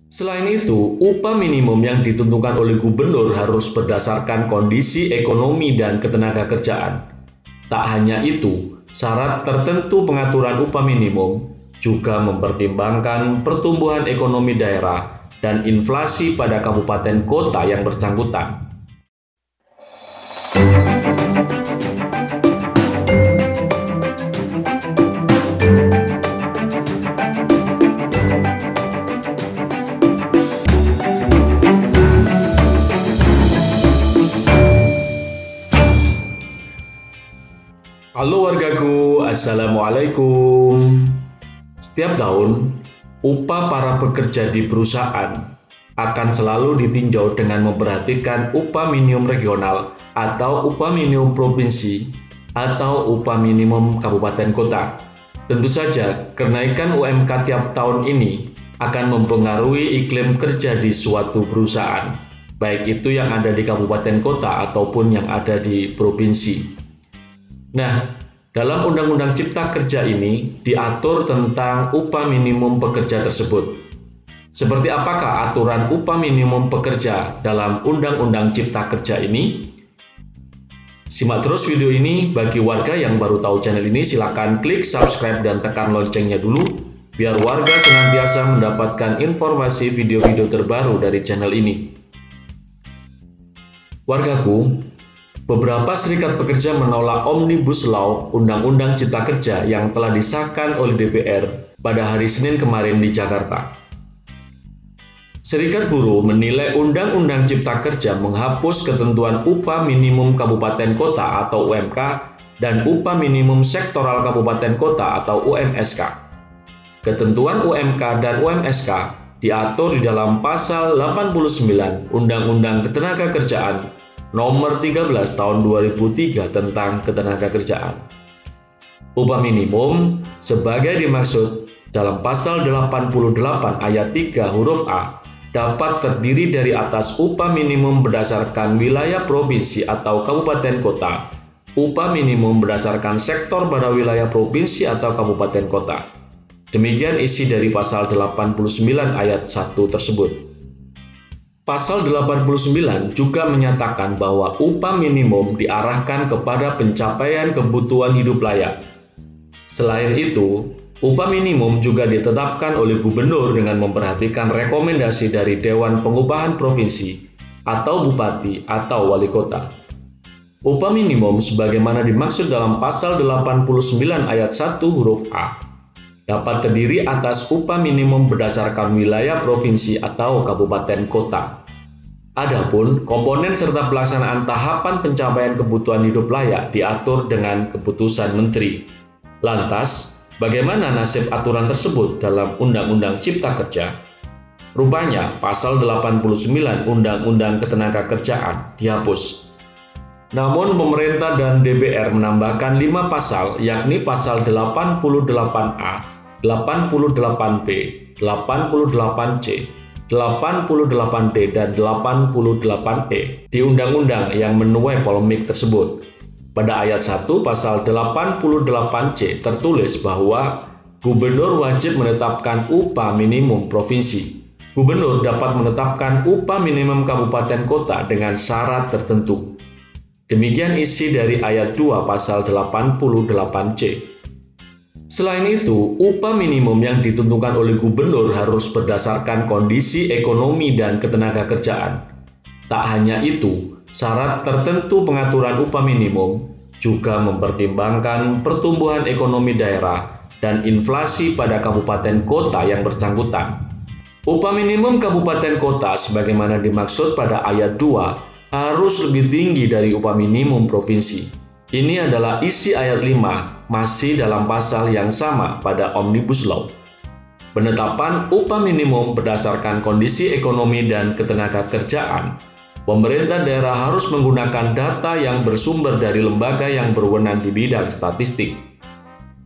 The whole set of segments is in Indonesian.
Selain itu, upah minimum yang ditentukan oleh gubernur harus berdasarkan kondisi ekonomi dan ketenagakerjaan. Tak hanya itu, syarat tertentu pengaturan upah minimum juga mempertimbangkan pertumbuhan ekonomi daerah dan inflasi pada kabupaten kota yang bersangkutan. Halo wargaku, Assalamualaikum. Setiap tahun, upah para pekerja di perusahaan akan selalu ditinjau dengan memperhatikan upah minimum regional atau upah minimum provinsi atau upah minimum kabupaten kota. Tentu saja, kenaikan UMK tiap tahun ini akan mempengaruhi iklim kerja di suatu perusahaan, baik itu yang ada di kabupaten kota ataupun yang ada di provinsi. Nah, dalam Undang-Undang Cipta Kerja ini diatur tentang upah minimum pekerja tersebut. Seperti apakah aturan upah minimum pekerja dalam Undang-Undang Cipta Kerja ini? Simak terus video ini. Bagi warga yang baru tahu channel ini, silakan klik subscribe dan tekan loncengnya dulu, biar warga senantiasa mendapatkan informasi video-video terbaru dari channel ini. Wargaku, beberapa serikat pekerja menolak Omnibus Law Undang-Undang Cipta Kerja yang telah disahkan oleh DPR pada hari Senin kemarin di Jakarta. Serikat buruh menilai Undang-Undang Cipta Kerja menghapus ketentuan upah minimum kabupaten kota atau UMK dan upah minimum sektoral kabupaten kota atau UMSK. Ketentuan UMK dan UMSK diatur di dalam pasal 89 Undang-Undang Ketenagakerjaan Nomor 13 Tahun 2003 tentang Ketenagakerjaan. Upah minimum sebagai dimaksud dalam pasal 88 ayat 3 huruf A dapat terdiri dari atas upah minimum berdasarkan wilayah provinsi atau kabupaten kota, upah minimum berdasarkan sektor pada wilayah provinsi atau kabupaten kota. Demikian isi dari pasal 89 ayat 1 tersebut. Pasal 89 juga menyatakan bahwa upah minimum diarahkan kepada pencapaian kebutuhan hidup layak. Selain itu, upah minimum juga ditetapkan oleh gubernur dengan memperhatikan rekomendasi dari Dewan Pengupahan Provinsi atau Bupati atau Wali Kota. Upah minimum sebagaimana dimaksud dalam pasal 89 ayat 1 huruf A dapat terdiri atas upah minimum berdasarkan wilayah provinsi atau kabupaten kota. Adapun komponen serta pelaksanaan tahapan pencapaian kebutuhan hidup layak diatur dengan keputusan menteri. Lantas, bagaimana nasib aturan tersebut dalam Undang-Undang Cipta Kerja? Rupanya, pasal 89 Undang-Undang Ketenagakerjaan dihapus. Namun, pemerintah dan DPR menambahkan 5 pasal, yakni pasal 88A, 88B, 88C, 88D, dan 88E di Undang-Undang yang menuai polemik tersebut. Pada ayat 1 pasal 88C tertulis bahwa gubernur wajib menetapkan upah minimum provinsi. Gubernur dapat menetapkan upah minimum kabupaten kota dengan syarat tertentu. Demikian isi dari ayat 2 pasal 88C. Selain itu, upah minimum yang ditentukan oleh gubernur harus berdasarkan kondisi ekonomi dan ketenagakerjaan. Tak hanya itu, syarat tertentu pengaturan upah minimum juga mempertimbangkan pertumbuhan ekonomi daerah dan inflasi pada kabupaten kota yang bersangkutan. Upah minimum kabupaten kota sebagaimana dimaksud pada ayat 2 harus lebih tinggi dari upah minimum provinsi. Ini adalah isi ayat 5, masih dalam pasal yang sama pada Omnibus Law. Penetapan upah minimum berdasarkan kondisi ekonomi dan ketenagakerjaan. Pemerintah daerah harus menggunakan data yang bersumber dari lembaga yang berwenang di bidang statistik.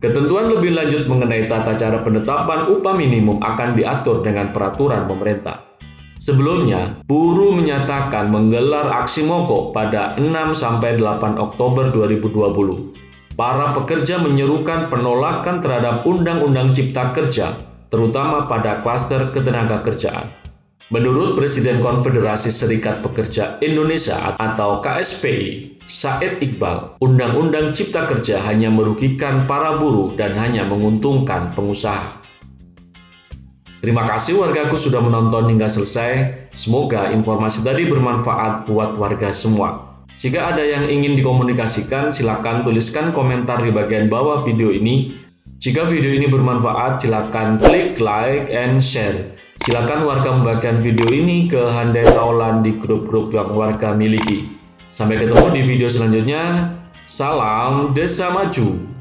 Ketentuan lebih lanjut mengenai tata cara penetapan upah minimum akan diatur dengan peraturan pemerintah. Sebelumnya, buruh menyatakan menggelar aksi mogok pada 6-8 Oktober 2020. Para pekerja menyerukan penolakan terhadap Undang-Undang Cipta Kerja, terutama pada klaster ketenagakerjaan. Menurut Presiden Konfederasi Serikat Pekerja Indonesia atau KSPI, Said Iqbal, Undang-Undang Cipta Kerja hanya merugikan para buruh dan hanya menguntungkan pengusaha. Terima kasih wargaku sudah menonton hingga selesai. Semoga informasi tadi bermanfaat buat warga semua. Jika ada yang ingin dikomunikasikan, silakan tuliskan komentar di bagian bawah video ini. Jika video ini bermanfaat, silakan klik like and share. Silakan warga membagikan video ini ke handai taulan di grup-grup yang warga miliki. Sampai ketemu di video selanjutnya. Salam Desa Maju.